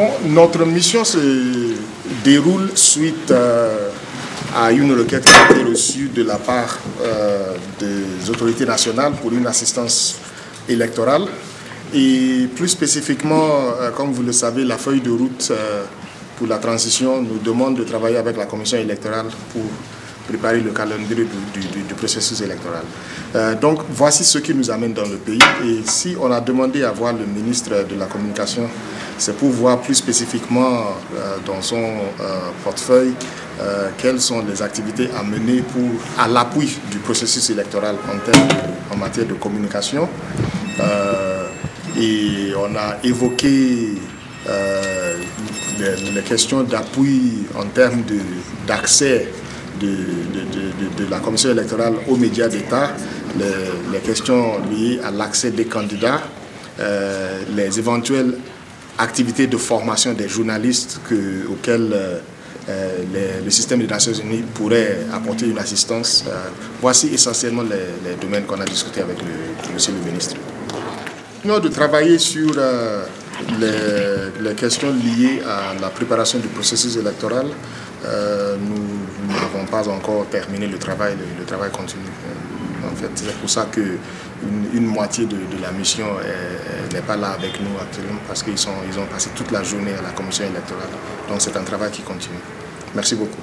Bon, notre mission se déroule suite à une requête qui a été reçue de la part des autorités nationales pour une assistance électorale. Et plus spécifiquement, comme vous le savez, la feuille de route pour la transition nous demande de travailler avec la commission électorale pour préparer le calendrier du processus électoral. Donc voici ce qui nous amène dans le pays. Et si on a demandé à voir le ministre de la Communication, c'est pour voir plus spécifiquement dans son portefeuille quelles sont les activités à mener à l'appui du processus électoral en matière de communication. Et on a évoqué les questions d'appui en termes d'accès de la commission électorale aux médias d'État, les questions liées à l'accès des candidats, les éventuelles activités de formation des journalistes auxquelles le système des Nations Unies pourrait apporter une assistance. Voici essentiellement les domaines qu'on a discuté avec monsieur le ministre. De travailler sur les questions liées à la préparation du processus électoral. Nous n'avons pas encore terminé le travail continue. En fait, c'est pour ça qu'une moitié de la mission n'est pas là avec nous actuellement, parce qu'ils ont passé toute la journée à la commission électorale. Donc c'est un travail qui continue. Merci beaucoup.